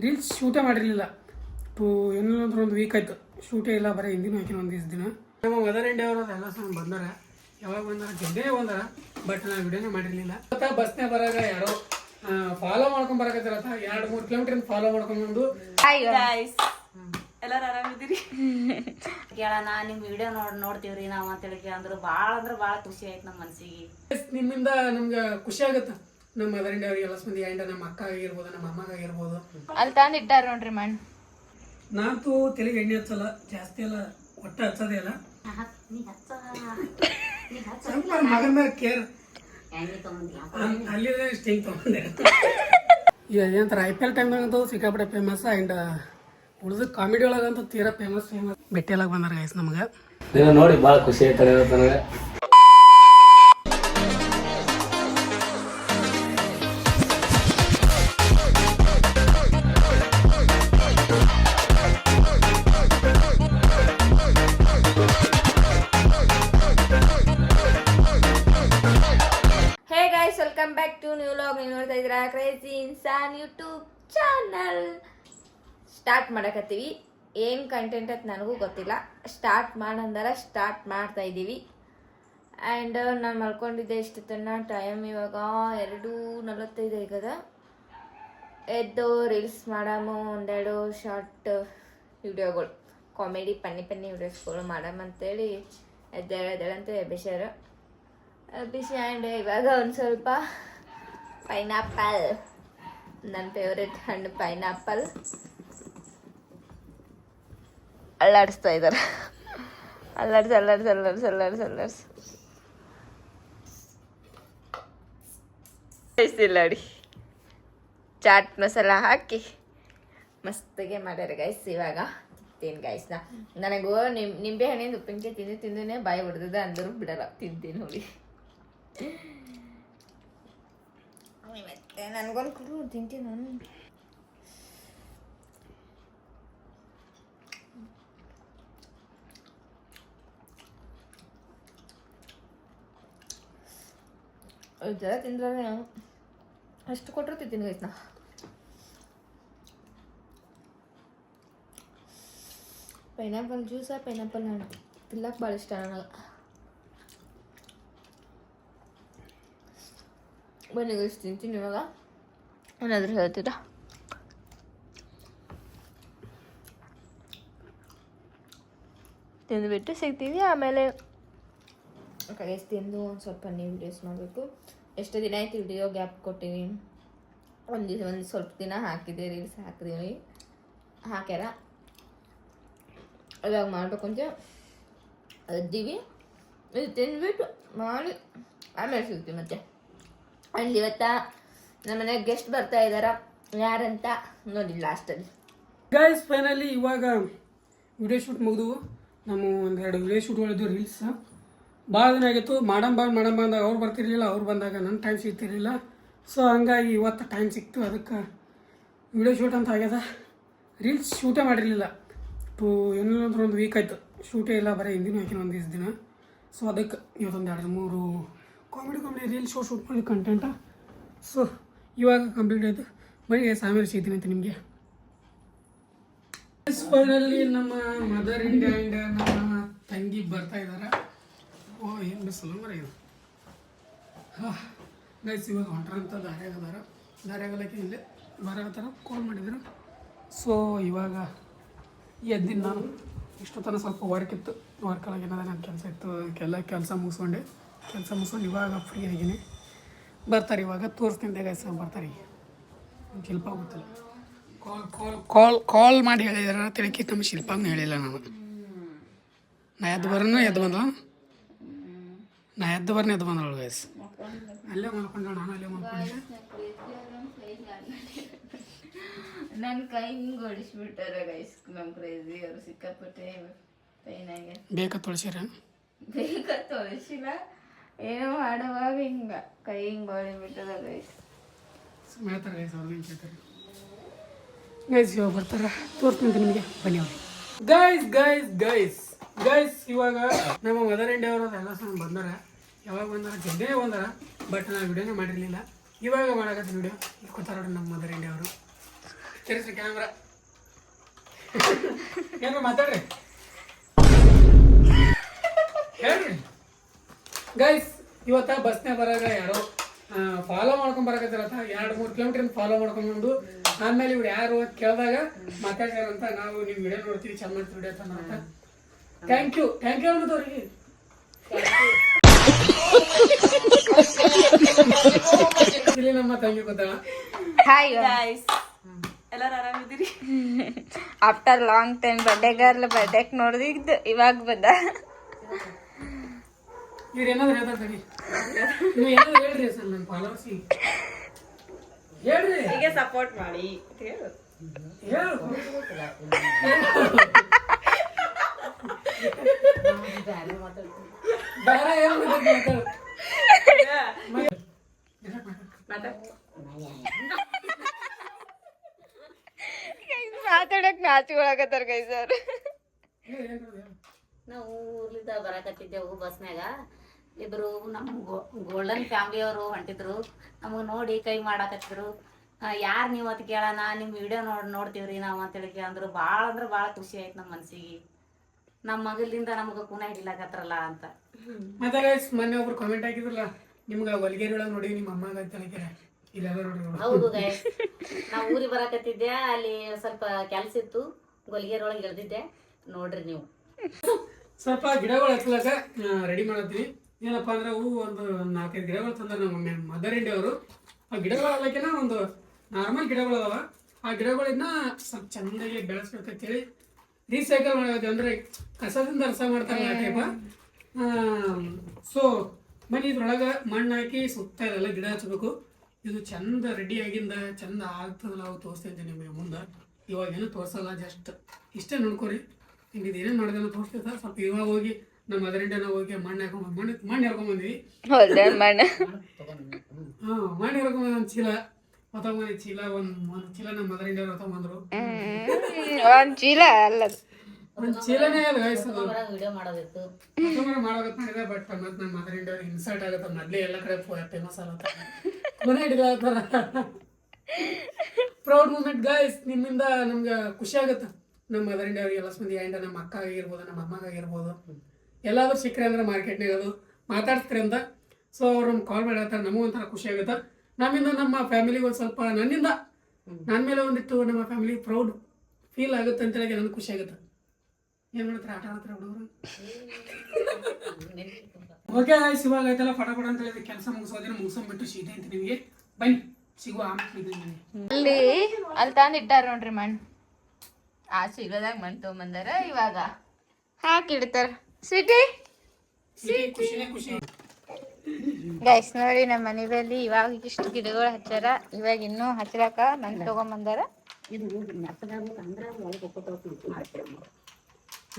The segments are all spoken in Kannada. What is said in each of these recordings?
ರೀಲ್ಸ್ ಶೂಟೇ ಮಾಡಿರಲಿಲ್ಲ. ಏನಂದ್ರೆ ಒಂದು ವೀಕ್ ಆಯಿತು ಶೂಟೇ ಇಲ್ಲ, ಬರೀ ಹಿಂದಿನ ಹಾಕಿನ ಒಂದು ದಿವಸ ದಿನ. ನಮ್ಮ ಮದರ್ ಇಂಡಿಯಾ ಅವರು ಎಲ್ಲ ಸಹ ಬಂದಾರ. ಯಾವಾಗ ಬಂದಾರ ಜಲ್ದೇ ಬಂದಾರ, ಬಟ್ ನಾನು ವಿಡಿಯೋನೇ ಮಾಡಿರಲಿಲ್ಲ. ಮತ್ತು ಬಸ್ನೇ ಬರಾಗ ಯಾರೋ ಫಾಲೋ ಮಾಡ್ಕೊಂಡು ಬರಕತ್ತಿರತ್ತ, 2-3 ಕಿಲೋಮೀಟರ್ ಫಾಲೋ ಮಾಡ್ಕೊಂಡು. ಎಲ್ಲರೂ ಆರಾಮಿದ್ದೀರಿ? ಕೇಳೋಣ ನಿಮ್ಮ ವಿಡಿಯೋ ನೋಡ್ತೀವ್ರಿ ನಾವು ಅಂತೇಳಿ ಅಂದ್ರೆ ಭಾಳ ಖುಷಿ ಆಯ್ತು ನಮ್ಮ ಮನಸ್ಸಿಗೆ. ನಿಮ್ಮಿಂದ ನಮ್ಗೆ ಖುಷಿ ಆಗುತ್ತೆ. ನಮ್ಮ ಮದರ್ ಇಂಡಿಯಾ ಅವರಿಗೆ ಎಲ್ಲ ಮಂದಿ ಆ್ಯಂಡ್ ನಮ್ಮ ಅಕ್ಕ ಆಗಿರ್ಬೋದು, ನಮ್ಮ ಅಮ್ಮ ಆಗಿರ್ಬೋದು. ಅಲ್ಲಿ ತಂದು ಇಟ್ಟಾರ ನೋಡ್ರಿ ಮಣ್ಣು. ನಾನಂತೂ ತಲೆಗೆ ಎಣ್ಣೆ ಹಚ್ಚಲ್ಲ ಜಾಸ್ತಿ, ಎಲ್ಲ ಒಟ್ಟು ಹಚ್ಚೋದೇ ಇಲ್ಲ. ಸ್ವಲ್ಪ ಮಗನ ಮೇಲೆ ಕೇರ್, ಅಲ್ಲಿ ಸ್ಟಿಂಗ್ ತೊಗೊಂಡೆ. ಈಗ ಏನಂತಾರೆ IPL ಟೈಮ್ನಾಗಂತೂ ಸಿಕ್ಕಾಪಟ್ಟೆ ಫೇಮಸ್. ಆ್ಯಂಡ್ ಉಳಿದ ಕಾಮಿಡಿ ಒಳಗಂತೂ ತೀರಾ ಫೇಮಸ್ ಭೇಟಿಯಾಗಿ ಬಂದಾರ ಗೈಸ್ ನಮ್ಗೆ. ನೋಡಿ ಭಾಳ ಖುಷಿ ಆಯ್ತಾರೆ ನನಗೆ. Welcome back to new vlog. ನೀವು ನೋಡ್ತಾ ಇದ್ದೀರಾ crazy Insaan YouTube channel. Start ಮಾಡಕತ್ತೀವಿ. ಏನು ಕಂಟೆಂಟ್ ಅಂತ ನನಗೂ ಗೊತ್ತಿಲ್ಲ. ಸ್ಟಾರ್ಟ್ ಮಾಡಂದಾರ ಸ್ಟಾರ್ಟ್ ಮಾಡ್ತಾ ಇದ್ದೀವಿ. ಆ್ಯಂಡ್ ನಾನು ಮಲ್ಕೊಂಡಿದ್ದೆ ಇಷ್ಟು ತನ್ನ. ಟೈಮ್ ಇವಾಗ 2:45 ಆಗದ. ಎದ್ದು ರೀಲ್ಸ್ ಮಾಡಾಮು, ಒಂದೆರಡು ಶಾರ್ಟ್ ವಿಡಿಯೋಗಳು, ಕಾಮಿಡಿ ಪನ್ನಿ ವಿಡಿಯೋಸ್ಗಳು ಮಾಡಾಮ ಅಂತೇಳಿ ಎದ್ದೇಳಂತ ಎಬ್ಬಿಸ್ಯಾರ. ಆ್ಯಂಡ್ ಇವಾಗ ಒಂದು ಸ್ವಲ್ಪ ಪೈನಾಪಲ್, ನನ್ನ ಫೇವ್ರೆಟ್ ಹಣ್ಣು ಪೈನಾಪಲ್, ಅಲ್ಲಾಡಿಸ್ತಾ ಇದ್ದಾರೆ. ಅಲ್ಲಾಡ್ಸ್ ಇಲ್ಲಾಡಿ ಚಾಟ್ ಮಸಾಲ ಹಾಕಿ ಮಸ್ತಿಗೆ ಮಾಡ್ಯಾರ ಗೈಸ್. ಇವಾಗ ತಿಂತೀನಿ ಗೈಸ್. ನನಗೂ ನಿಂಬೆ ಹಣ್ಣಿಂದ ಉಪ್ಪಿನಕಾಯಿ ತಿಂದೇ ಬಾಯಿ ಹೊಡೆದಿದೆ, ಅಂದರೂ ಬಿಡಲ್ಲ, ತಿಂತೀನಿ ನೋಡಿ. ಮತ್ತೆ ನನಗೊಂದು ಕುರು ತಿಂತೀನಿ ನಾನು. ಜರ ತಿಂದ್ರೆ ಅಷ್ಟು ಕೊಟ್ಟರು ತಿಂತೀನಿ ಗೈಸ್ ನಾ. ಪೈನಾಪಲ್ ಜ್ಯೂಸ, ಪೈನಾಪಲ್ ಹಣ್ಣು ತಿನ್ನಕ್ಕೆ ಭಾಳ ಇಷ್ಟ ನನಗೆ. ಬನ್ನಿ ಗೈಸ್ ತಿಂತೀನಿ ಇವಾಗ. ಏನಾದರೂ ಹೇಳ್ತೀರಾ? ತಿಂದುಬಿಟ್ಟು ಸಿಗ್ತೀವಿ ಆಮೇಲೆ. ಗೈಸ್ ತಿಂದು ಒಂದು ಸ್ವಲ್ಪ ನೀವು ವಿಡಿಯೋಸ್ ಮಾಡಬೇಕು. ಎಷ್ಟು ದಿನ ಆಯ್ತು ವಿಡಿಯೋ ಗ್ಯಾಪ್ ಕೊಟ್ಟಿನಿ. ಒಂದು ಸ್ವಲ್ಪ ದಿನ ಹಾಕಿದೆ, ರೀಲ್ಸ್ ಹಾಕಿದೀವಿ, ಹಾಕ್ಯಾರ. ಇವಾಗ ಮಾಡ್ಬೇಕು ಅಂತ ಅದ್ದೀವಿ. ಇದು ತಿಂದ್ಬಿಟ್ಟು ಮಾಡಿ ಆಮೇಲೆ ಸಿಗ್ತೀವಿ ಮತ್ತೆ. ಆ್ಯಂಡ್ ಇವತ್ತ ನಮ್ಮ ಮನೆಗೆ ಗೆಸ್ಟ್ ಬರ್ತಾ ಇದ್ದಾರ. ಯಾರಂತ ನೋಡಿ ಲಾಸ್ಟಲ್ಲಿ. ಗೈಸ್ ಫೈನಲಿ ಇವಾಗ ವಿಡಿಯೋ ಶೂಟ್ ಮುಗಿದು ನಮ್ಮ ಒಂದೆರಡು ವಿಡಿಯೋ ಶೂಟ್ಗಳಿದ್ದು ರೀಲ್ಸ್. ಭಾಳ ದಿನ ಆಗಿತ್ತು. ಮಾಡಮ್ ಬಂದಾಗ ಅವ್ರು ಬರ್ತಿರ್ಲಿಲ್ಲ, ಅವ್ರು ಬಂದಾಗ ನನ್ನ ಟೈಮ್ ಸಿಗ್ತಿರ್ಲಿಲ್ಲ. ಸೊ ಹಂಗಾಗಿ ಇವತ್ತು ಟೈಮ್ ಸಿಕ್ತು, ಅದಕ್ಕೆ ವಿಡಿಯೋ ಶೂಟ್ ಅಂತ ಆಗ್ಯದ. ರೀಲ್ಸ್ ಶೂಟೇ ಮಾಡಿರಲಿಲ್ಲ. ಏನಂದ್ರೆ ಒಂದು ವೀಕ್ ಆಯಿತು ಶೂಟೇ ಇಲ್ಲ, ಬರೀ ಹಿಂದಿನ ಹಾಕಿನ ಒಂದು ದಿವಸ ದಿನ. ಸೊ ಅದಕ್ಕೆ ಇವತ್ತೊಂದು 2-3 ಕಾಮಿಡಿ ರೀಲ್ಸ್ ಶೂಟ್ ಮಾಡಿ ಕಂಟೆಂಟ. ಸೊ ಇವಾಗ ಕಂಪ್ಲೀಟ್ ಆಯಿತು. ಬರೀ ಆಮೇಲೆ ಸಿಗ್ತೀನಿ ಅಂತ ನಿಮಗೆ. ಫೈನಲಿ ನಮ್ಮ ಮದರ್ ಇಂಡಿಯಾ ಆ್ಯಂಡ್ ನಮ್ಮ ತಂಗಿ ಬರ್ತಾ ಇದ್ದಾರೆ. ಏನು ಬಿಸಲ್ಲ ಮರ ಇದು. ಗೈಸ್ ಇವಾಗ ಹೊಂಟ್ರಂತ ದಾರ್ಯಾಗಲಕ್ಕೆ ಇಲ್ಲೇ ಬರತ್ತಾರ ಕಾಲ್ ಮಾಡಿದ್ರು. ಸೊ ಇವಾಗ ಎದ್ದಿನ ನಾನು. ಇಷ್ಟು ತನಕ ಸ್ವಲ್ಪ ವರ್ಕ್ ಇತ್ತು, ವರ್ಕಲ್ಲಿ ಏನಾದ ನನ್ನ ಕೆಲಸ ಇತ್ತು, ಕೆಲಸ ಮುಗಿಸ್ಕೊಂಡು ಇವಾಗ ಫ್ರೀ ಆಗಿನಿ. ಬರ್ತಾರೆ ಇವಾಗ, ತೋರಿಸ್ತಿದ್ದೆ ಗೈಸ್ ಬರ್ತಾರೆ. ಶಿಲ್ಪ ಗೊತ್ತಿಲ್ಲ, ಕಾಲ್ ಮಾಡಿ ಹೇಳಿದಾರ ತಿಳಕಿ. ನಮ್ಮ ಶಿಲ್ಪನೂ ಹೇಳಿಲ್ಲ ನಾನು. ನಾ ಎದ್ದು ಬಂದಳು ಗೈಸ್. ಅಲ್ಲೇ ಮಾಡ್ಕೊಂಡ, ನಾನು ಅಲ್ಲೇ ಮಾಡ್ಕೊಂಡೆ. ನನ್ನ ಕೈ ಹಿಂಗೆ ಹೊಡಿಸ್ಬಿಟ್ಟಾರ ಗೈಸ್ ನಮ್ಮ ಕ್ರೇಜಿ ಅವರು. ಸಿಕ್ಕಾಪಟ್ಟೆ ಪೈನಾಗೆ ಬೇಕಾ ತೊಳಸಿರ? ತೊಳಸಿಲ್ಲ, ಏನೋ ಮಾಡುವಾಗ ಹಿಂಗೆ ಕೈ ಹಿಂಗೆ ಹೊಡಿಬಿಟ್ಟದ ಗೈಸ್. ಹೇಳ್ತಾರೆ ಗೈಸ್, ಅವ್ರು ಹಿಂಗೆ ಕೇಳ್ತಾರೆ ಗೈಸ್. ಇವಾಗ ಬರ್ತಾರ, ತೋರಿಸ್ತೀನಿ ನಿಮಗೆ, ಬನ್ನಿ ಅವ್ರಿಗೆ. ಗೈಸ್ ಇವಾಗ ನಮ್ಮ ಮದರ್ ಇಂಡಿಯಾ ಅವರು ಎಲ್ಲ ಸಹ ಬಂದಾರ. ಯಾವಾಗ ಬಂದಾರ ಜಲ್ದೇ ಬಂದಾರ, ಬಟ್ ನಾನು ವಿಡಿಯೋನೇ ಮಾಡಿರಲಿಲ್ಲ. ಇವಾಗ ಮಾಡಕತ್ತೀನಿ ವಿಡಿಯೋ. ಕೊಡ್ತಾರ ನಮ್ಮ ಮದರ್ ಇಂಡಿಯಾ ಅವರು. ತಿರ್ಸ್ರಿ ಕ್ಯಾಮ್ರಾ. ಏನ್ರ ಮಾತಾಡ್ರಿ, ಹೇಳ್ರಿ ಗೈಸ್. ಇವತ್ತ ಬಸ್ನ್ಯಾಗ ಬರಾಗ ಯಾರೋ ಫಾಲೋ ಮಾಡ್ಕೊಂಡ್ ಬರಕತ್ತಿರತ್ತ. 2-3 ಕಿಲೋಮೀಟರ್ ಫಾಲೋ ಮಾಡ್ಕೊಂಡು ಆಮೇಲೆ ಇವ್ರು ಯಾರು ಅಂತ ಕೇಳಿದಾಗ ಮಾತಾಡ್ಯಾರಂತ. ನಾವು ನಿಮ್ ವಿಡಿಯೋ ನೋಡ್ತೀವಿ, ಚಂದ ಮಾಡ್ತೀವಿ ವಿಡಿಯೋ ಅಂತ. ಥ್ಯಾಂಕ್ ಯು ಅನ್ನೋದು ಅವ್ರಿಗೆ. ಇಲ್ಲಿ ನಮ್ಮ ತಂಗಿ ಗೊತ್ತಾಳ. ಹಾಯ್ ಗಾಯ್ಸ್, ಎಲ್ಲರೂ ಆರಾಮಿದ್ದೀರಿ? ಆಫ್ಟರ್ ಲಾಂಗ್ ಟೈಮ್ ಬರ್ಡೇಕ್ ನೋಡಿದ್ದು ಇವಾಗ ಬಂದ. ಇವ್ರು ಏನಾದ್ರು ಹೇಳ್ತಾರೆ, ನೀವು ಏನಾದ್ರು ಹೇಳ್ರಿ ಸರ್ ನನ್ನ ಫಾಲೋವರ್ಸ್ ಹೇಳ್ರಿ, ಹೀಗೆ ಸಪೋರ್ಟ್ ಮಾಡಿ ಹೇಳು. ಹೇಳು ಬೇರೆ ಏನು ಮಾತಾಡಕ್ ನಾಚಿಕೊಳಕತ್ತಾರ ಕೈ ಸರ್. ನಾವು ಊರ್ಲಿಂದ ಬರಾಕತ್ತಿದ್ದೆವು ಬಸ್ನ್ಯಾಗ. ಇಬ್ರು ನಮ್ಮ ಗೋಲ್ಡನ್ ಫ್ಯಾಮಿಲಿ ಅವರು ಹೊಂಟಿದ್ರು. ನಮಗೆ ನೋಡಿ ಕೈ ಮಾಡಾಕತ್ತಿದ್ರು. ಯಾರು ನೀವು ಅಂತ ಕೇಳೋಣ, ನಿಮ್ಮ ವಿಡಿಯೋ ನೋಡ್ತೀವ್ರಿ ನಾವು ಅಂತೇಳಿ ಅಂದ್ರು. ಭಾಳ ಖುಷಿ ಆಯ್ತು ನಮ್ಮ ಮನ್ಸಿಗೆ. ನಮ್ಮ ಮಗಲಿಂದ ನಮ್ಗೆ ಕುನ ಹಿಡಿಲಾಕತ್ರಲ್ಲ ಅಂತ. ಮತ್ತೆ ಗೈಸ್, ಮೊನ್ನೆ ಒಬ್ರು ಕಾಮೆಂಟ್ ಹಾಕಿದ್ರಲ್ಲ, ನಿಮ್ಗೆ ಹೊಲಿಗೆರಿ ಒಳಗೆ ನೋಡಿ ನಿಮ್ಮ ಅಮ್ಮಗ ಅಂತ ಹೇಳ್ತಾರೆ. ಇಲ್ಲೆಲ್ಲ ನೋಡಿ. ಹೌದು ಗೈಸ್, ನಾವು ಊರಿಗೆ ಬರಾಕತ್ತಿದ್ದೆ. ಅಲ್ಲಿ ಸ್ವಲ್ಪ ಕೆಲಸ ಇತ್ತು, ಗೊಲಿಗೆರೆ ಒಳಗೆ ಇಳ್ದಿದ್ದೆ. ನೋಡ್ರಿ ನೀವು. ಸ್ವಲ್ಪ ಗಿಡಗಳು ಹಚ್ಚಲಕ್ಕ ರೆಡಿ ಮಾಡತ್ತೀವಿ. ಏನಪ್ಪಾ ಅಂದ್ರೆ ಅವು ಒಂದು 4-5 ಗಿಡಗಳು ತಂದ್ರೆ ನಮ್ಮ ಮದರ್ ಇಂಡಿಯಾ ಅವರು. ಆ ಗಿಡಗಳು ಅಲ್ಲಕ್ಕಿನ ಒಂದು ನಾರ್ಮಲ್ ಗಿಡಗಳು ಅದಾವ. ಆ ಗಿಡಗಳನ್ನ ಸ್ವಲ್ಪ ಚೆನ್ನಾಗಿ ಬೆಳೆಸ್ಬೇಕಂತೇಳಿ ರೀಸೈಕಲ್ ಮಾಡೋದು, ಅಂದ್ರೆ ಕಸದಿಂದ ರಸ ಮಾಡ್ತಾರೆ ಆ ಟೈಪ. ಸೊ ಮನೆ ಇದ್ರೊಳಗೆ ಮಣ್ಣು ಹಾಕಿ ಸುತ್ತ ಎಲ್ಲ ಗಿಡ ಹಚ್ಬೇಕು. ಇದು ಚಂದ ರೆಡಿ ಆಗಿಂದ ಚಂದ ಆಗ್ತದಲ್ಲ ಅವು ತೋರಿಸ್ತಾ ಇದ್ದೀನಿ ನಿಮಗೆ ಮುಂದೆ. ಇವಾಗ ಏನೂ ತೋರಿಸಲ್ಲ, ಜಸ್ಟ್ ಇಷ್ಟೇ ನೋಡ್ಕೊರಿ. ಹಿಂಗೆ ಇದು ಏನೇನು ಮಾಡಿದೆ ತೋರಿಸ್ತೈತ. ಸ್ವಲ್ಪ ಇವಾಗ ಹೋಗಿ ನಮ್ಮ ಮದರ್ ಇಂಡಿಯಾನ ಹೋಗಿ ಮಣ್ಣು ಹರ್ಕೊಂಬಂದ್ವಿ. ಮಣ್ಣು ಹರ್ಕೊಂಬಂದು ಒಂದು ಚೀಲ ಹೊತ್ತೊಂಬಂದು ಚೀಲ ಒಂದು ಚೀಲ ನಮ್ಮ ಮದರ್ ಇಂಡಿಯಾ ಹೊತ್ತೊಂಬಂದ್ರು. ಒಂದು ಚೀಲನೇ ಅದು ವಿಡಿಯೋ ಮಾಡೋದಿತ್ತು, ಮಾಡೋದಕ್ಕೆ ಮಾಡಿದೆ. ಬಟ್ ಮತ್ತೆ ನಮ್ಮ ಮದರ್ ಇಂಡಿಯಾ ಇನ್ಸಲ್ಟ್ ಆಗುತ್ತೆ. ಮೊದಲೇ ಎಲ್ಲ ಕಡೆ ಫೇಮಸ್ ಆಗತ್ತ, ಕೊನೆ ಹಿಡಿದಾರ. Proud moment guys. ನಿಮ್ಮಿಂದ ನಮ್ಗೆ ಖುಷಿ ಆಗುತ್ತೆ. ನಮ್ಮ ಮದರ್ ಇಂಡಿಯಾ ಅವ್ರಿಗೆ ಎಲ್ಲ ಮಂದಿ ಆ್ಯಂಡ್ ನಮ್ಮ ಅಕ್ಕ ಆಗಿರ್ಬೋದು, ನಮ್ಮ ಅಮ್ಮಗಾಗಿರ್ಬೋದು, ಎಲ್ಲಾದ್ರೂ ಸಿಕ್ಕರೆ ಅಂದ್ರೆ ಮಾರ್ಕೆಟ್ನಾಗ ಅದು ಮಾತಾಡ್ಸ್ತಾರೆ ಅಂತ. ಸೊ ಅವ್ರು ನಮ್ಗೆ ಕಾಲ್ ಮಾಡಿರ್ತಾರೆ. ನಮಗೂ ಒಂಥರ ಖುಷಿ ಆಗುತ್ತೆ. ನಮ್ಮಿಂದ ನಮ್ಮ ಫ್ಯಾಮಿಲಿಗೆ ಒಂದು ಸ್ವಲ್ಪ ನನ್ನಿಂದ ನನ್ನ ಮೇಲೆ ಒಂದಿಟ್ಟು ನಮ್ಮ ಫ್ಯಾಮಿಲಿ ಪ್ರೌಡ್ ಫೀಲ್ ಆಗುತ್ತೆ ಅಂತೇಳಿ ನನಗೆ ಖುಷಿ ಆಗುತ್ತೆ. ಏನು ಮಾಡ್ತಾರೆ, ಆಟ ಆಡ್ತಾರೆ ಹುಡುಗರು. ಓಕೆ ಆಯ್ತು, ಇವಾಗ ಆಯ್ತಲ್ಲ ಫಟಾಫಟ ಅಂತ ಹೇಳಿದ್ರೆ ಕೆಲಸ ಮುಗಿಸ್ಕೊಂಡ್ಬಿಟ್ಟು ಸೀದೆ ಅಂತ ನಿಮಗೆ ಬನ್ನಿ ಸಿಗುವ ಆಮೇಲೆ. ಅಲ್ಲಿ ತಂದಿಟ್ಟಾರ ನೋಡ್ರಿ ಮಣ್ಣು. ಆ ಸಿಗೋದಾಗ ಮಣ್ಣು ತೊಗೊಂಬಂದಾರ. ಇವಾಗ ಹಾಕಿಡ್ತಾರ. ಸ್ವೀಟಿ ಖುಷಿನೇ ಖುಷಿ. ಗೈಸ್ ನೋಡಿ, ನಮ್ಮ ಮನೆ ಬಲ್ಲಿ ಇವಾಗ ಇಷ್ಟು ಗಿಡಗಳು ಹಚ್ಚಾರ. ಇವಾಗ ಇನ್ನೂ ಹಚ್ಚಲಾಕ ಮಣ್ಣು ತೊಗೊಂಬಂದಾರ.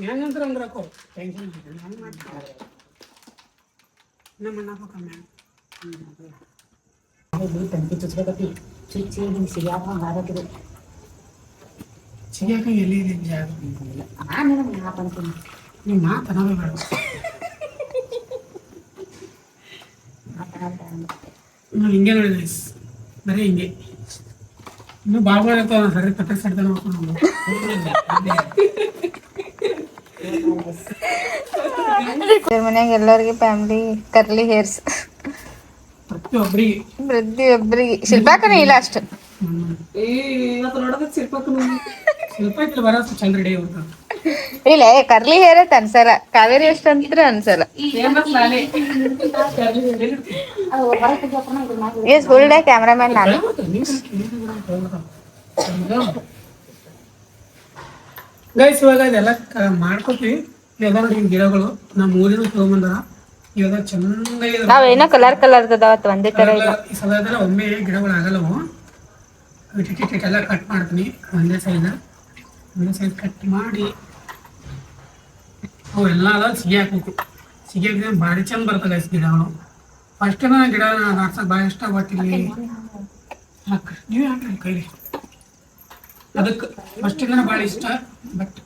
ಹೆಂಗಂದ್ರೆ ಅಂದ್ರೆ ಟೆನ್ಷನ್ ನಮ್ಮ ಅಣ್ಣ ಕಮ್ಮಿ ಸಿಗಾಕ ಎಲ್ಲಿ ಇದೆ ಜಾಗ. ನೀವು ಮಾತನಾಡೇ ಬೇಡ. ನಾವು ಹಿಂಗೆ ನೋಡಿದ್ವಿ ಬರೀ ಹಿಂಗೆ. ಇನ್ನೂ ಭಾಳ ಭಾಳ ಇರ್ತಾವ. ಸರಿ ತಟ್ಟೆ ಸಡ್ದ ನೋಡ್ಕೊಂಡು ಮನ್ಯಾಗ ಎಲ್ಲರಿಗೆ ಫ್ಯಾಮಿಲಿ ಕರ್ಲಿ ಹೇರ್ಸ್ ಪ್ರತಿಯೊಬ್ಬರಿಗೆ. ಶಿಲ್ಪಾಕನೇ ಇಲ್ಲ ಅಷ್ಟು. ಇಲ್ಲ, ಕರ್ಲಿ ಹೇರ್ ಅಂತ ಅನ್ಸಲ್ಲ. ಕಾವೇರಿ ಎಷ್ಟು ಅಂತ ಅನ್ಸಲ್ಲ. ಫುಲ್ ಡೇ ಕ್ಯಾಮ್ರಾಮನ್ ನಾನು. ಗೈಸ್, ಇವಾಗ ಇದೆಲ್ಲ ಮಾಡ್ಕೊತೀವಿ. ಇವೆಲ್ಲ ನೋಡಿ ಗಿಡಗಳು ನಮ್ಮ ಊರಿನ ತಗೊಂಬಂದಾರ. ಇವಾಗ ಚೆನ್ನಾಗಿ ನಾವೇನೋ ಕಲರ್ ಅದಾವತ್ ಒಂದೇ ತರ ಸಲ ಒಮ್ಮೆ ಗಿಡಗಳು ಆಗಲ್ಲವು. ಎಲ್ಲ ಕಟ್ ಮಾಡ್ತೀನಿ ಒಂದೇ ಸೈಜ್ ಕಟ್ ಮಾಡಿ ಅವೆಲ್ಲ ಸಿಗಿ ಹಾಕ್ಬೇಕು. ಸಿಗಿ ಹಾಕಿದ್ರೆ ಭಾರಿ ಚಂದ ಬರ್ತದೆ ಗೈಸ್ ಗಿಡಗಳು. ಫಸ್ಟ್ ಗಿಡ ಹಾಕ್ಸಕ್ ಭಾಳ ಇಷ್ಟ ಗೊತ್ತಿಲ್ಲ. ನೀವೇ ಹಾಕ್ರಿ ಕೈಲಿ. ಅದಕ್ಕೆ ಫಸ್ಟ್ ಭಾಳ ಇಷ್ಟ. ಬಟ್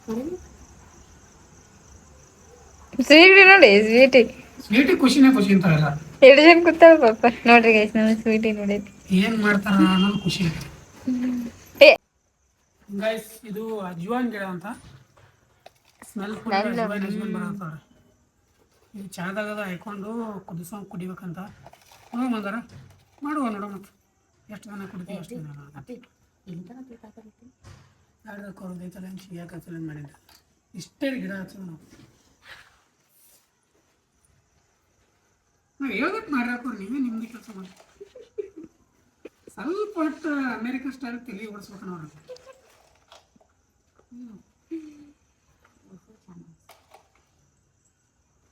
ಸ್ವೀಟಿ ನೋಡಿ, ಸ್ವೀಟಿ ಖುಷಿ ಅಂತಾರಲ್ಲ. 2 ಜನ ಕೂತಾವ ಪಾಪ. ನೋಡ್ರಿ ಗೈಸ್, ನಮ್ಮ ಸ್ವೀಟಿ ನೋಡಿ ಏನ್ ಮಾಡ್ತಾರ ಅನ್ನೋದು ಖುಷಿ. ಗೈಸ್ ಇದು ಅಜ್ವಾನ್ ಗಿಡ ಅಂತ ಸ್ಮೆಲ್ ಅಜ್ವಾನ್ ಬರತ್ತವ್ರೆ. ಇದು ಚಾದಾಗದ ಹಾಕೊಂಡು ಕುಡಿಬೇಕಂತ ಮಂದಾರ ಮಾಡುವ ನೋಡೋಣ ಎಷ್ಟು ಜನ ಕುಡಿತೀವಿ ಅಷ್ಟು ಜನ ಕೊರದೈತಲ್ಲ ಸಿಗಾಕಲ್ಲ ಮಾಡಿದ್ದೆ ಇಷ್ಟೇ ಗಿಡ ಹಚ್ಚೋದು ನಾವು ಹೇಳ್ಬೇಕು ಮಾಡ್ರಾಕೋರು ನೀವೇ ನಿಮ್ದು ಕೆಲಸ ಮಾಡಿ ಸ್ವಲ್ಪ ಒಟ್ಟು ಅಮೇರಿಕಾ ಸ್ಟೈಲ್ ತಲೆ ಓಡಿಸ್ಬೇಕು ನೋಡ್ರಿ.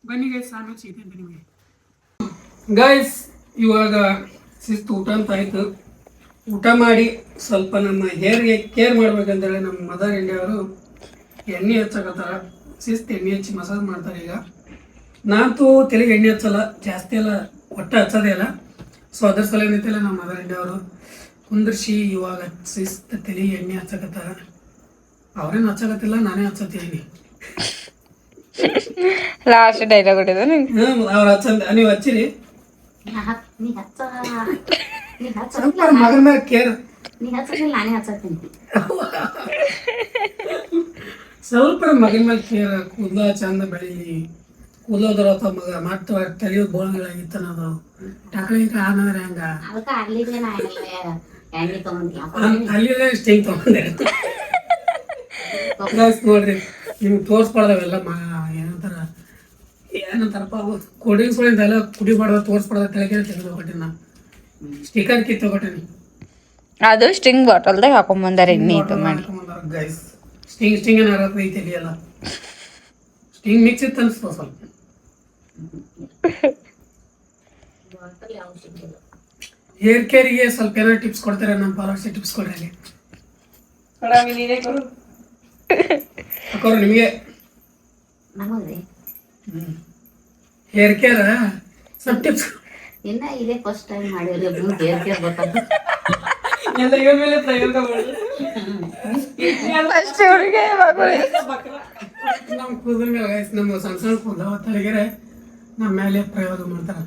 ಬನ್ನಿ ಗೈಸ್ ಆಮೇಲೆ ಸಿಗ್ತೀನಿ ನಿಮಗೆ. ಗೈಸ್ ಇವಾಗ ಶಿಸ್ತು ಊಟ ಅಂತ ಆಯಿತು. ಊಟ ಮಾಡಿ ಸ್ವಲ್ಪ ನಮ್ಮ ಹೇರ್ಗೆ ಕೇರ್ ಮಾಡ್ಬೇಕಂತೇಳಿ ನಮ್ಮ ಮದರ್ ಇಂಡಿಯಾ ಅವರು ಎಣ್ಣೆ ಹಚ್ಚಕತ್ತಾರ. ಶಿಸ್ತು ಎಣ್ಣೆ ಹಚ್ಚಿ ಮಸಾಜ್ ಮಾಡ್ತಾರೆ. ಈಗ ನಾನಂತೂ ತಲೆಗೆ ಎಣ್ಣೆ ಹಚ್ಚಲ್ಲ ಜಾಸ್ತಿ ಎಲ್ಲ ಒಟ್ಟು ಹಚ್ಚೋದೇ ಇಲ್ಲ. ಸೊ ಅದ್ರ ಸಲ ಏನೈತಿಲ್ಲ ನಮ್ಮ ಮದರ್ ಇಂಡಿಯಾ ಅವರು ಕುಂದ್ರಿಸಿ ಇವಾಗ ಶಿಸ್ತು ತಲೆಗೆ ಎಣ್ಣೆ ಹಚ್ಚಕತ್ತಾರ. ಅವ್ರೇನು ಹಚ್ಚಕತ್ತಿಲ್ಲ, ನಾನೇ ಹಚ್ಚತ್ತೀನಿ. ಲಾಸ್ಟ್ ಡೈಲಾಗ್ ಹೊಟ್ಟಿದ ಅವ್ರು ಹಚ್ಚಂದ ನೀವು ಹಚ್ಚಿರಿ. ಸ್ವಲ್ಪ ಮಗನ ಮೇಲೆ ಕೇರ್ ಸ್ವಲ್ಪ ಮಗನ ಮೇಲೆ ಕೇರ್. ಕೂದಲ ಚಂದ ಬೆಳೀಲಿ, ಕೂದಲೋದ್ರ ಮಗ ಮತ್ತೆ ತಲೆಯೋ ಬೋಳಗಳಾಗಿತ್ತನದು ಟಕಳಿ ಆನಂದ್ರೆ ಹಂಗ ಅಲ್ಲಿಂದ ಸ್ಟಿಂಗ್ ತಗೊಂಡೆ ನೋಡ್ರಿ. ನಿಮ್ಗೆ ತೋರಿಸ್ಬಾರ್ದವೆಲ್ಲ ಏನಂತಾರಪ್ಪ ಕೋಲ್ಡ್ ಡ್ರಿಂಕ್ಸ್ ಎಲ್ಲ ಕುಡಿಬಾರ್ದು ತೋರಿಸ್ಬಾರ್ದ ತೆಳಗೆ ತೆಗೆದುಕೊಟ್ಟಿನಿ. ನಾನು ಸ್ಟಿಕರ್ ಕಿತ್ತೋಕೊಟ್ಟಿನಿ. ಅದು ಸ್ಟಿಂಗ್ ಬಾಟಲ್ದಾಗ ಹಾಕೊಂಬಂದಾರ ಎಣ್ಣೆ ಮಾಡಿ. ಗೈಸ್ ಸ್ಟಿಂಗ್ ಏನಾರ ಐತಿ ಅಲ್ಲ ಸ್ಟಿಂಗ್ ಮಿಕ್ಸ್ ಇತ್ತು ಅನಿಸ್ತು ಸ್ವಲ್ಪ. ಹೇರ್ ಕೇರಿಗೆ ಸ್ವಲ್ಪ ಏನೋ ಟಿಪ್ಸ್ ಕೊಡ್ತಾರೆ ನಮ್ಮ ಫಾಲೋವರ್ಸ್. ಟಿಪ್ಸ್ ಕೊಡ್ರಿ ಹಾಕೋರು ನಿಮಗೆ. ಹೇರ್ ಕೇರ್ ಸ್ವಲ್ಪ ಟಿಪ್ಸ್ ಇನ್ನ ಇದೇ ಫಸ್ಟ್ ಟೈಮ್ ಮಾಡಿದ್ರೆ ಹೇರ್ ಕೇರ್ ಗೊತ್ತಾಗ ಎಲ್ಲ ಇವ್ರ ಮೇಲೆ ಪ್ರಯೋಗ ಮಾಡಿ ನಮ್ಮ ಕೂದಲ ಮೇಲೆ ನಮ್ಮ ಸಣ್ಣ ಸಣ್ಣ ಕೂದಲ ತಲೆಗೆರೆ ನಮ್ಮ ಮೇಲೆ ಪ್ರಯೋಗ ಮಾಡ್ತಾರ.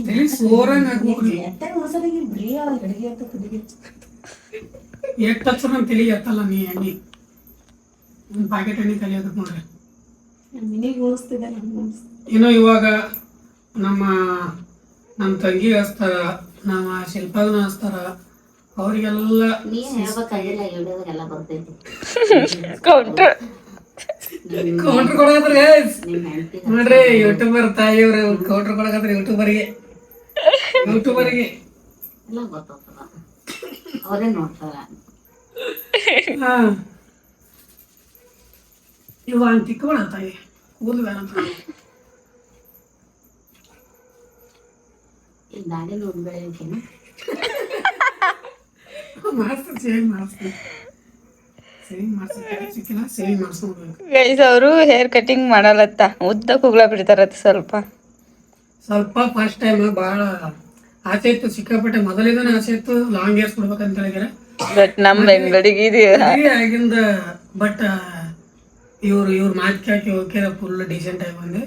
ತಲೆ ಸೋರಂಗ ಎಷ್ಟು ಹಚ್ಚ ನಮ್ಮ ತಲೆಗೆ ಎತ್ತಲ್ಲ ನೀ ಎಣ್ಣೆ ಒಂದು ಪ್ಯಾಕೆಟ್ ಎಣ್ಣೆ ಕಲಿಯೋದಕ್ಕೆ ನೋಡ್ರಿ. ಇನ್ನು ಇವಾಗ ನಮ್ಮ ತಂಗಿ ಹಚ್ತಾರ, ನಮ್ಮ ಶಿಲ್ಪಾಗನ ಹಚ್ತಾರ. ಅವ್ರಿಗೆಲ್ಲ ಕೌಂಟ್ರ್ ಕೊಡಕತ್ರ ನೋಡ್ರಿ. ಯೂಟ್ಯೂಬರ್ ತಾಯಿಯವ್ರು ಕೌಂಟ್ರ್ ಕೊಡಕತ್ರ ಯೂಟ್ಯೂಬರ್ಗೆ ಹಾ ಇವ ತಿಕ್ಕಬೇಡ ತಾಯಿ ಕೂದಲು ಬೇಡ ಅಂತ ಗೈಸ್ ಅವರು ಹೇರ್ ಕಟಿಂಗ್ ಮಾಡಲತ್ತ ಉದ್ದ ಕೂಗ್ಲ ಬಿಡ್ತಾರತ್ತ. ಸ್ವಲ್ಪ ಫಸ್ಟ್ ಟೈಮ್ ಭಾಳ ಆಸೆ ಇತ್ತು, ಸಿಕ್ಕಾಪಟ್ಟೆ ಮೊದಲಿಂದನೇ ಆಸೆ ಇತ್ತು ಲಾಂಗ್ ಹೇರ್ಸ್ ಕೊಡ್ಬೇಕಂತ ಹೇಳಿದ್ರೆ. ಬಟ್ ನಮ್ಮ ಬೆಂಗಳೂರಿಗೆ ಆಗಿಂದ ಬಟ್ ಇವ್ರ ಮಾತು ಕೇಳಕ್ಕೆ ಓಕೆ ಫುಲ್ ಡೀಸೆಂಟ್ ಆಗಿ ಬಂದೆ.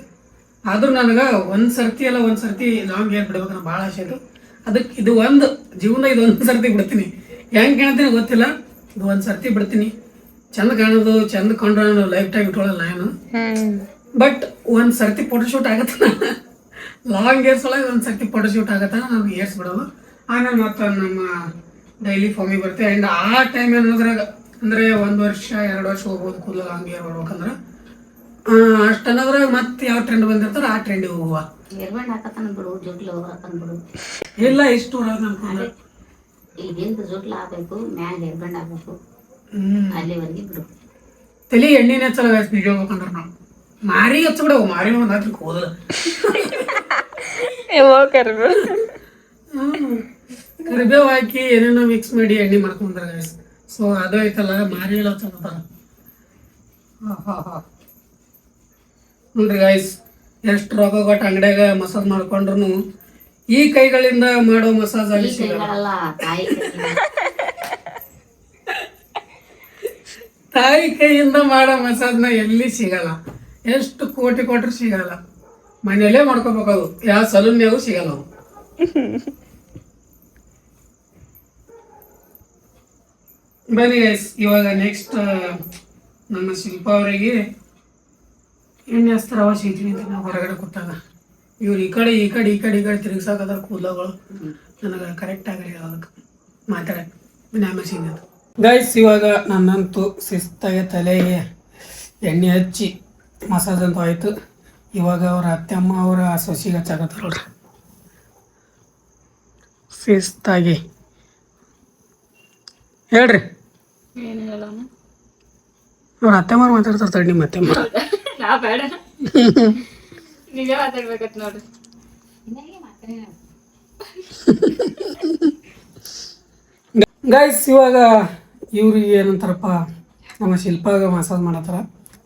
ಆದ್ರೂ ನನಗೆ ಒಂದ್ ಸರ್ತಿ ಲಾಂಗ್ ಹೇರ್ ಬಿಡ್ಬೇಕನ್ನ ಭಾಳ ಆಸೆ ಇತ್ತು. ಅದಕ್ಕೆ ಇದು ಒಂದು ಜೀವನ ಇದೊಂದು ಸರ್ತಿ ಬಿಡ್ತೀನಿ. ಹೆಂಗೆ ಕಾಣ್ತೀನಿ ಗೊತ್ತಿಲ್ಲ, ಇದು ಒಂದು ಸರ್ತಿ ಬಿಡ್ತೀನಿ. ಚಂದ ಕಾಣೋದು ಚಂದ ಕೊಂಡ್ರೆ ನಾನು ಲೈಫ್ ಟೈಮ್ ಇಟ್ಕೊಳ್ಳಲ್ಲ ನಾನು. ಬಟ್ ಒಂದು ಸರ್ತಿ ಫೋಟೋಶೂಟ್ ಆಗತ್ತ ಲಾಂಗ್ ಹೇರ್ಸ್ ಒಳಗೆ ಒಂದು ಸರ್ತಿ ಫೋಟೋಶೂಟ್ ಆಗತ್ತ ನಾನು ಹೇರ್ಸ್ ಬಿಡೋದು. ಆಮೇಲೆ ಮತ್ತೆ ನಮ್ಮ ಡೈಲಿ ಫಾರ್ಮಿಗೆ ಬರ್ತೇವೆ. ಆ್ಯಂಡ್ ಆ ಟೈಮ್ ಏನಾದ್ರಾಗ ಅಂದರೆ 1 ವರ್ಷ 2 ವರ್ಷ ಹೋಗ್ಬೋದು ಕೂದಲು ಲಾಂಗ್ ಹೇರ್ ಮಾಡ್ಬೇಕಂದ್ರೆ. ಅಷ್ಟು ಅನ್ನೋದ್ರಾಗ ಮತ್ತೆ ಯಾವ ಟ್ರೆಂಡ್ ಬಂದಿರ್ತಾರ ಆ ಟ್ರೆಂಡಿಗೆ ಹೋಗುವ. ಇಲ್ಲ ಇಷ್ಟು ತಲೆ ಎಣ್ಣೆನೇ ಹಚ್ಚಲ್ಲ ನಿಜ ಹೋಗ್ಬೇಕಂದ್ರೆ ನಾವು ಮಾರಿ ಹಚ್ಬಿಡವು. ಮಾರಿ ಒಂದು ಹಾಕಿ ಹೋದಲ್ಲ ಕರಿಬೇವು ಹಾಕಿ ಏನೇನೋ ಮಿಕ್ಸ್ ಮಾಡಿ ಎಣ್ಣೆ ಮಾಡ್ಕೊಂಡ್ರ. ಸೊ ಅದು ಐತಲ್ಲ ಮಾರಿ ಎಲ್ಲ ಹಚ್ಚತಾರ. ನೋಡ್ರಿ ಗೈಸ್ ಎಷ್ಟು ರೊಕ್ಕ ಕೊಟ್ಟು ಅಂಗಡಿಯಾಗ ಮಸಾಜ್ ಮಾಡ್ಕೊಂಡ್ರು ಈ ಕೈಗಳಿಂದ ಮಾಡೋ ಮಸಾಜ್ ಅಲ್ಲಿ ಸಿಗಲ್ಲ. ತಾಯಿ ಕೈಯಿಂದ ಮಾಡೋ ಮಸಾಜ್ನ ಎಲ್ಲಿ ಸಿಗಲ್ಲ. ಎಷ್ಟು ಕೋಟಿ ಕೊಟ್ಟರು ಸಿಗಲ್ಲ. ಮನೆಯಲ್ಲೇ ಮಾಡ್ಕೋಬೇಕದು. ಯಾವ ಸಲೂನ್ಯಾಗೂ ಸಿಗಲ್ಲ ಅವು. ಬನ್ನಿ ಗೈಸ್, ಇವಾಗ ನೆಕ್ಸ್ಟ್ ನಮ್ಮ ಶಿಲ್ಪ ಅವರಿಗೆ ಎಣ್ಣೆ ಹಚ್ತಾರ. ಅವ ಶೀತಿ ನಾವು ಹೊರಗಡೆ ಕೂತಾಗ ಇವ್ರು ಈ ಕಡೆ ತಿರುಗಿಸಾಕದ್ರ ಕೂದಲಗಳು ನನಗೆ ಕರೆಕ್ಟ್ ಆಗಲಿ ಅದಕ್ಕೆ ಮಾತಾಡಕ್ಕೆ ಆಮೇಲೆ ಗೈಸ್. ಇವಾಗ ನನ್ನಂತೂ ಶಿಸ್ತಾಗೆ ತಲೆಗೆ ಎಣ್ಣೆ ಹಚ್ಚಿ ಮಸಾಜ್ ಅಂತೂ ಆಯಿತು. ಇವಾಗ ಅವ್ರ ಅತ್ತೆಮ್ಮ ಅವರ ಸೊಸಿಗೆ ಹಚ್ಚಾಕತ್ತಾರ ನೋಡ್ರಿ ಶಿಸ್ತಾಗಿ. ಹೇಳ್ರಿ, ಅವ್ರ ಅತ್ತೆಮ್ಮ ಮಾತಾಡ್ತಾರೆ ತಡಿ. ನಿಮ್ಮ ಅತ್ತೆಮ್ಮ ನೀವೇ ಮಾತಾಡ್ಬೇಕತ್ ನೋಡ್ರಿ. ಗೈಸ್, ಇವಾಗ ಇವ್ರಿಗೆ ಏನಂತಾರಪ್ಪ, ನಮ್ಮ ಶಿಲ್ಪಾಗ ಮಸಾಜ್ ಮಾಡತ್ತಾರ.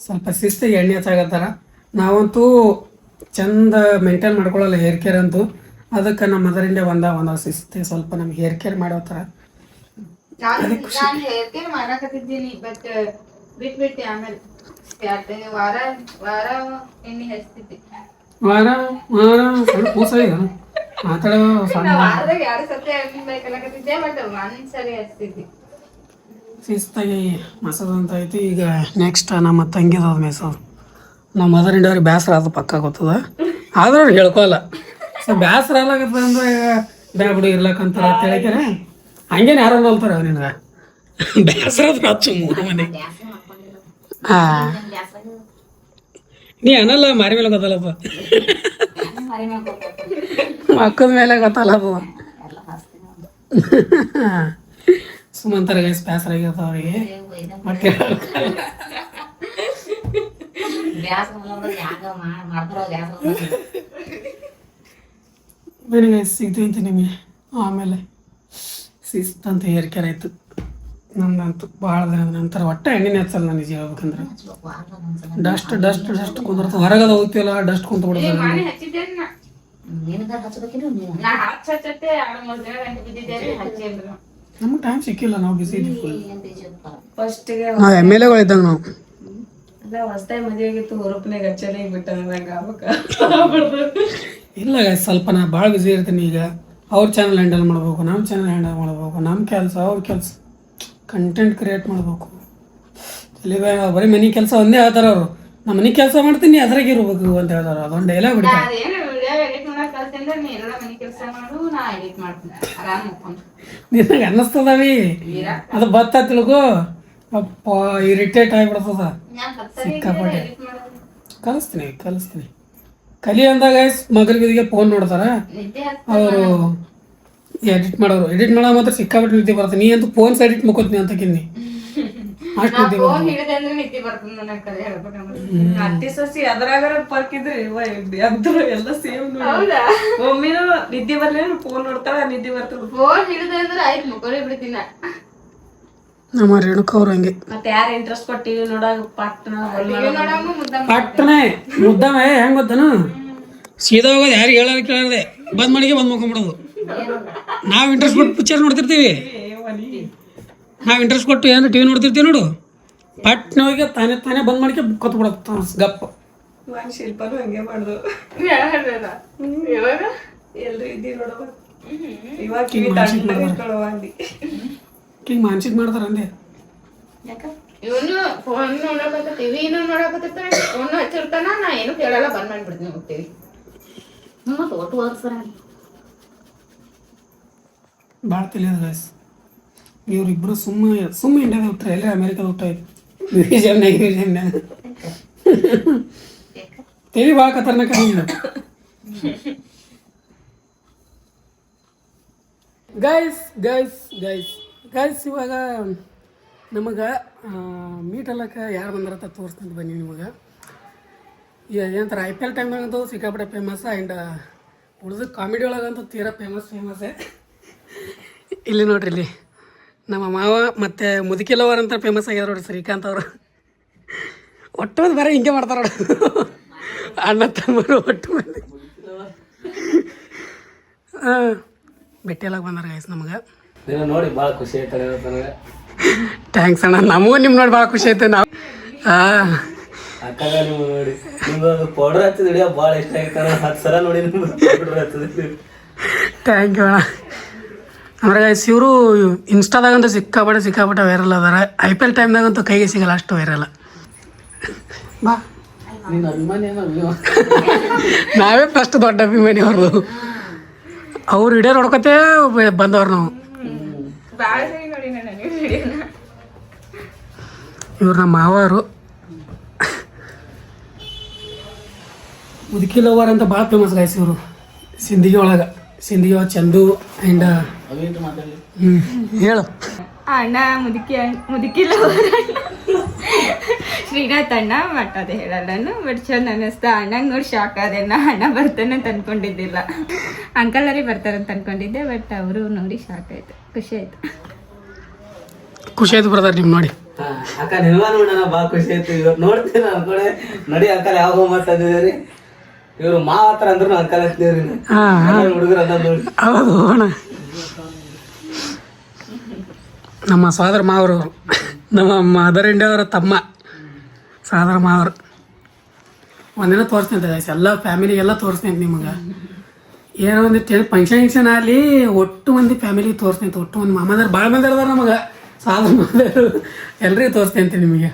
ಸ್ವಲ್ಪ ಶಿಸ್ತಿಗೆ ಎಣ್ಣೆ ಹಚ್ಚಾಕತ್ತಾರ. ನಾವಂತೂ ಚಂದ ಮೇಂಟೈನ್ ಮಾಡ್ಕೊಳ್ಳಲ್ಲ ಹೇರ್ ಕೇರ್ ಅಂತೂ. ಅದಕ್ಕೆ ನಮ್ಮ ಮದರ್ ಇಂಡಿಯಾ ಒಂದ ಶಿಸ್ತಿ ಸ್ವಲ್ಪ ನಮ್ಗೆ ಹೇರ್ ಕೇರ್ ಮಾಡೋತ್ತಾರ. ನಾನು ಹೇರ್ ಕೇರ್ ಮಾಡಕತ್ತಿದ್ದೀನಿ, ಬಟ್ ಬಿಟ್ಬಿಟ್ಟೆ. ಆಮೇಲೆ ವಾರ ಎಣ್ಣೆ ಹಚ್ತಿದ್ದೆ. ವಾರ ಸ್ವಲ್ಪ ಕೂಸ ಮಾತಾಡೋ ವಾರದಾಗ 2 ಸತಿ ಎಣ್ಣೆ ಬೇಕಲ್ಲಕತ್ತಿದ್ದೆ, ಬಟ್ ಒಂದ್ಸರಿ ಹಚ್ತಿದ್ದೆ. ಶಿಸ್ತಾಗಿ ಮಸಾಜ್ ಅಂತ ಐತಿ. ಈಗ ನೆಕ್ಸ್ಟ್ ನಮ್ಮ ತಂಗಿದ ಮೇಸೋದು. ನಮ್ಮ ಮದರ್ ಇಂಡಿಯವ್ರಿಗೆ ಬೇಸರ ಅದು ಪಕ್ಕ ಗೊತ್ತದ, ಆದ್ರೂ ಅವ್ರು ಹೇಳ್ಕೊಲ್ಲ. ಸೊ ಬೇಸರ ಆಗ್ಲಾಕತ್ತದ ಅಂದ್ರೆ ಬ್ಯಾ ಬಿಡು ಇರ್ಲಕ್ಕಂತಾರ ಅಂತ ಹೇಳಿಕೆರೆ ಹಂಗೇನು ಯಾರು ನೋಲ್ತಾರ ನಿನಗೆ ಬೇಸರ ಆದ್ರೆ ಹಚ್ಚು 3 ಮಂದಿ. ಹಾಂ, ನೀ ಅನ್ನಲ್ಲ ಮಾರಿ ಮೇಲೆ ಗೊತ್ತಲ್ಲಪ್ಪ, ಮಕ್ಕದ ಮೇಲೆ ಗೊತ್ತಲ್ಲಪ್ಪ. ಸುಮಂತರ ಗೈಸ್ ಬೇಸರ ಆಗಿರ್ತಾವ ಅವರಿಗೆ. ಮತ್ತೆ ಬನ್ನಿ ಗೈಸ್, ಸಿಗ್ತೈತಿ ನಿಮಗೆ ಆಮೇಲೆ. ಶಿಸ್ತಂತ ಹೇರ್ ಕೇರ್ ಆಯ್ತು ನಮ್ದಂತೂ ಭಾಳ ದಿನದ ನಂತರ. ಒಟ್ಟೆ ಎಣ್ಣೆನೇ ಹಚ್ಚಲ್ಲ ನಾನು ನಿಜ ಹೇಳ್ಬೇಕಂದ್ರೆ. ಡಸ್ಟ್ ಕುಂದಿರ್ತದೆ. ಹೊರಗದ ಹೋಗ್ತೀವಲ್ಲ ಡಸ್ಟ್ ಕುಂತ ಬಿಡ್ತದೆ. ನಮ್ಗೆ ಟೈಮ್ ಸಿಕ್ಕಿಲ್ಲ, ನಾವು ಬಿಸಿ ಇದ್ದೀವಿ. ನಾವು ಎಮ್ ಎಲ್ ಎಗಳು ಇದ್ದಂಗೆ ನಾವು. ಹೊಸದಾಗಿ ಮದುವೆ ಆಗಿತ್ತು, ಹೊರಪನಾಗ ಹಚ್ಚಲೇ ಬಿಟ್ಟ ಇಲ್ಲ guys, ಸ್ವಲ್ಪ ನಾ ಭಾಳ ಬಿಸಿ ಇರ್ತೀನಿ. ಈಗ ಅವ್ರ ಚಾನಲ್ ಹ್ಯಾಂಡಲ್ ಮಾಡ್ಬೇಕು, ನಮ್ಮ ಚಾನಲ್ ಹ್ಯಾಂಡಲ್ ಮಾಡ್ಬೇಕು, ನಮ್ಮ ಕೆಲಸ ಅವ್ರ ಕೆಲಸ, ಕಂಟೆಂಟ್ ಕ್ರಿಯೇಟ್ ಮಾಡ್ಬೇಕು. ಇಲ್ಲಿ ಬರೀ ಮನೆ ಕೆಲಸ ಒಂದೇ ಹೇಳ್ತಾರೆ ಅವರು. ನಾ ಮನೆ ಕೆಲಸ ಮಾಡ್ತೀನಿ ಅದ್ರಾಗ ಇರ್ಬೇಕು ಅಂತ ಹೇಳ್ತಾರೆ. ಅದೊಂದು ಡೈಲಾಗ್ ಹೊಡಿತಾರೆ. ನಿನಗೆ ಅನ್ನಿಸ್ತದವಿ ಅದು ಬತ್ತ ತಿಳ್ಕೊ. ಅಪ್ಪ ಇರಿಟೇಟ್ ಆಗಿಬಿಡ್ತದ ಸಿಕ್ಕಾಪಟ್ಟೆ. ಕಲಿಸ್ತೀನಿ ಕಲಿ ಅಂದಾಗ ಮಗಲಿಗೆ ಫೋನ್ ನೋಡ್ತಾರ ಅವರು. ಎಡಿಟ್ ಮಾಡೋ ಮಾತ್ರ ಸಿಕ್ಕಾಪಟ್ಟೆ ನಿದ್ದೆ ಬರ್ತದೆ. ನೀ ಅಂತೂ ಫೋನ್ಸ್ ಎಡಿಟ್ ಮುಕ್ಕೋತೀನಿ ಅಂತ ಕಿನ್ನಿ ಅಷ್ಟು ನಿದ್ದೆ ಬರ್ತದೆ. ಅತ್ತಿ ಸಸಿ ಅದ್ರಾಗ ಪರ್ಕ್ ಇದ್ರಿ ಎದ್ರು ಎಲ್ಲ ಸೇಮ್. ಒಮ್ಮಿನೂ ನಿದ್ದೆ ಬರ್ಲಿ ಫೋನ್ ನೋಡ್ತಾಳ, ನಿದ್ದೆ ಬರ್ತದ. ಫೋನ್ ಹಿಡಿದೆ ಅಂದ್ರೆ ಆಯ್ತು ಮುಕ್ಕೋರಿ ಬಿಡ್ತೀನ. ನಮ್ಮ ರೇಣುಕ ಅವ್ರು ಹಂಗೆ. ಮತ್ತೆ ಯಾರು ಇಂಟ್ರೆಸ್ಟ್ ಕೊಟ್ಟು ಟಿವಿ ನೋಡಾಗ ಪಟ್ಟನೆ ಮುದ್ದಮೆ ಹೆಂಗ್ ಗೊತ್ತನು, ಸೀದಾ ಹೋಗೋದು ಯಾರಿಗೆ ಹೇಳೋದು ಕೇಳದೆ ಬಂದ್ ಮಾಡಿಗೆ ಬಂದು ಮುಕೊಂಬಿಡೋದು. ನಾವು ಇಂಟ್ರೆಸ್ಟ್ ಕೊಟ್ಟು ಪಿಕ್ಚರ್ ನೋಡ್ತಿರ್ತೀವಿ. ನಾವು ಇಂಟ್ರೆಸ್ಟ್ ಕೊಟ್ಟು ಏನು ಟಿವಿ ನೋಡ್ತಿರ್ತೀವಿ ನೋಡು, ಪಟ್ನ ಹೋಗಿ ತಾನೇ ಬಂದ್ ಮಾಡಿಕೆ ಕೊತ್ತು ಬಿಡತ್ತ ಗಪ್ಪ. ಶಿಲ್ಪನು ಹಂಗೆ ಮಾಡ್ದು. ಎಲ್ರು ಇದ್ದೀವಿ ನೋಡವ. ಇವಾಗ ಕಿವಿ ಅಂದಿ ಹಿಂಗೆ ಮಾನಸಿಕ ಮಾಡ್ತಾರ ಅಂದೆ. ಇವನು ಫೋನ್ ನೋಡಕತ್ತ, ಟಿವಿನೂ ನೋಡಕತ್ತಿರ್ತಾನೆ, ಫೋನ್ ಹಚ್ಚಿರ್ತಾನ. ನಾ ಏನು ಕೇಳಲ್ಲ, ಬಂದ್ ಮಾಡ್ಬಿಡ್ತೀನಿ ಹೋಗ್ತೀವಿ. ಭಾಳ ತಿಳಿಯೋದು ಗೈಸ್. ಇವ್ರಿಬ್ರು ಸುಮ್ಮ ಇಂಡಿಯಾದ ಹುಟ್ಟ್ರೆ, ಎಲ್ಲೇ ಅಮೇರಿಕಾದ ಹುಟ್ಟಾಯ್ತು. ಮ್ಯೂಸಿಯಮ್ನಾಗ ತೇಲಿ ಭಾಳ ಖತರ್ನಾಕ. ಗೈಸ್ ಇವಾಗ ನಮಗೆ ಮೀಟ್ ಅಲ್ಲಕ್ಕೆ ಯಾರು ಬಂದಾರತ್ತ ತೋರಿಸ್ತಂತ ಬನ್ನಿ ನಿಮಗೆ. ಏನಂತಾರೆ IPL ಟೈಮ್ನಾಗಂತೂ ಸಿಕ್ಕಾಪಟ್ಟೆ ಫೇಮಸ್. ಆ್ಯಂಡ್ ಉಳಿದ ಕಾಮಿಡಿ ಒಳಗಂತೂ ತೀರಾ ಫೇಮಸ್ಸೇ. ಇಲ್ಲಿ ನೋಡ್ರಿ, ಇಲ್ಲಿ ನಮ್ಮ ಮಾವ ಮತ್ತು ಮುದುಕಿಲವರ್ ಅಂತ ಫೇಮಸ್ ಆಗ್ಯಾರ ನೋಡ್ರಿ, ಶ್ರೀಕಾಂತ್ ಅವರು. ಒಟ್ಟು ಮಂದಿ ಬರೀ ಹಿಂಗೆ ಮಾಡ್ತಾರೆ ನೋಡು, ಅಣ್ಣ ತಮ್ಮರು ಒಟ್ಟು ಮಂದಿ. ಭೇಟಿಯಲ್ಲಾಗ ಬಂದಾರ ಗೈಸ್ ನಮಗೆ. ನೋಡಿ ಭಾಳ ಖುಷಿ ಆಯ್ತಾನೆ ನನಗೆ. ಥ್ಯಾಂಕ್ಸ್ ಅಣ್ಣ, ನಮಗೂ ನಿಮ್ಮ ನೋಡಿ ಭಾಳ ಖುಷಿ ಆಯ್ತು. ನಾವು ಅಕ್ಕಾಗ ನೀವು ನೋಡಿ ನಿಮ್ಗೆ ಪೌಡರ್ ಹಚ್ಚಿದ ಹಿಡಿಯೋ ಭಾಳ ಇಷ್ಟ ಆಯ್ತಾನೆ. 10 ಸಲ ನೋಡಿ ನಿಮ್ಗೆ ಪೌಡರ್ ಹಚ್ಚದ. ಥ್ಯಾಂಕ್ ಯು ಅಣ್ಣ. ಅಂದ್ರೆ ಗೈಸ್ ಇವರು ಇನ್ಸ್ಟಾದಾಗಂತೂ ಸಿಕ್ಕಾಪಟ್ಟೆ ವೈರಲ್ ಅದಾರ. IPL ಟೈಮ್ದಾಗಂತೂ ಕೈಗೆ ಸಿಗಲ್ಲ, ಅಷ್ಟು ವೈರಲ್. ಬಾ ನೀನು ಅಭಿಮಾನಿ ನಾವೇ ಫಸ್ಟ್ ದೊಡ್ಡ ಅಭಿಮಾನಿ ಅವ್ರದ್ದು. ಅವ್ರು ವಿಡಿಯೋ ನೋಡ್ಕೊತೇ ಬಂದವ್ರು ನಾವು. ಭಾಳ ಸರಿ ನೋಡಿ ನಾನು ವಿಡಿಯೋನ. ಇವ್ರು ನಮ್ಮ ಮಾವರು ಮುದುಕಿ ಲವರ್ ಅಂತ ಭಾಳ ಫೇಮಸ್ ಗೈಸ್ ಇವರು ಸಿಂಧಿಗೆ ಒಳಗೆ. ಸಿಂಧಿಗೆ ಚಂದು ಆ್ಯಂಡ್ ಅವಿಟ್ಟು ಮಾತಾಡಲಿ. ಹೇಳು. ಅಣ್ಣ ಮುದುಕಿಲ್ಲ ಶ್ರೀನಾಥ್ ಅಣ್ಣ ಬಟ್ ಅದೇ ಹೇಳಲ್ಲ ನಾನು. ಬಟ್ ಚಂದ ಅನ್ನಿಸ್ತಾ ಅಣ್ಣಂಗೆ ನೋಡಿ ಶಾಕ್ ಆದೆ. ಅಣ್ಣ ಬರ್ತಾನೆ ಅಂತ ಅನ್ಕೊಂಡಿದ್ದಿಲ್ಲ. ಅಂಕಲ್ ಬರ್ತಾರಂತ ಅನ್ಕೊಂಡಿದ್ದೆ, ಬಟ್ ಅವರು ನೋಡಿ ಶಾಕ್ ಆಯ್ತು, ಖುಷಿ ಆಯ್ತು. ಖುಷಿ ಆಯ್ತು ಬ್ರದರ್ ನಿಮ್ಮ ನೋಡಿ. ಅಕ್ಕ ನಿಲ್ವಾ ನೋಡೋಣ, ಭಾಳ ಖುಷಿ ಆಯ್ತು. ಇವ್ರು ನೋಡ್ತೀನಿ ಅನ್ಕೊಂಡೆ ನಡಿ ಅಂಕಲ್ ಯಾವಾಗ ಮಾತಾಡಿದ್ರಿ. ಇವ್ರು ಮಾತ್ರ ಅಂದ್ರೂ ಅಂಕಲ್ ಹಚ್ತೀವ್ರಿ. ಹುಡುಗರು ಅನ್ನ ನೋಡಿ. ಹೌದು ಅಣ್ಣ, ನಮ್ಮ ಸೋದರ ಮಾವರು, ನಮ್ಮ ಮದರ್ ಇಂಡಿಯಾ ಅವರ ತಮ್ಮ ಸೋದರ ಮಾವರು. ಒಂದಿನ ತೋರಿಸ್ತೇನೆ ಗೈಸ್, ಎಲ್ಲ ಫ್ಯಾಮಿಲಿಗೆಲ್ಲ ತೋರಿಸ್ತೇನೆ ನಿಮಗೆ. ಏನೋ ಒಂದು ಫಂಕ್ಷನ್ ಆಗಲಿ ಒಟ್ಟು ಮಂದಿ ಫ್ಯಾಮಿಲಿಗೆ ತೋರಿಸ್ತೇನೆ. ಒಟ್ಟು ಒಂದು ಮಾಮದಾರ ಭಾಳ ಮಂದಿ ಅದಾರ ನಮಗೆ, ಸಾದರ ಮಾಮದಾರು ಎಲ್ರಿಗೂ ತೋರಿಸ್ತೇನೆ ನಿಮಗೆ.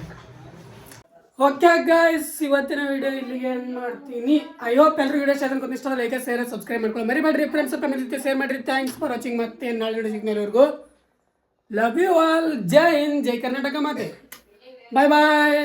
ಓಕೆ ಗೈಸ್, ಇವತ್ತಿನ ವಿಡಿಯೋ ಇಲ್ಲಿಗೆ ಎಂಡ್ ಮಾಡ್ತೀನಿ. ಐ ಹೋಪ್ ಎಲ್ಲರೂ ವಿಡಿಯೋ ಶೇರ್ ಇಷ್ಟ ಲೈಕ್ ಶೇರ್ ಸಬ್ಸ್ಕ್ರೈಬ್ ಮಾಡ್ಕೊಳ್ಳಿ ಮರಿಬೇಡ್ರಿ. ಫ್ರೆಂಡ್ಸ್ ಫ್ಯಾಮಿಲಿ ಜೊತೆ ಶೇರ್ ಮಾಡಿರಿ. Thanks for watching. ಮತ್ತೆ ನಾಳೆ ವಿಡಿಯೋ ಸಿಗ್ನಲ್ವರೆಗೂ ಲವ್ ಯು ಆಲ್. ಜೈ ಹಿಂದ್, ಜೈ ಕರ್ನಾಟಕ ಮಾತೆ. ಬಾಯ್ ಬಾಯ್.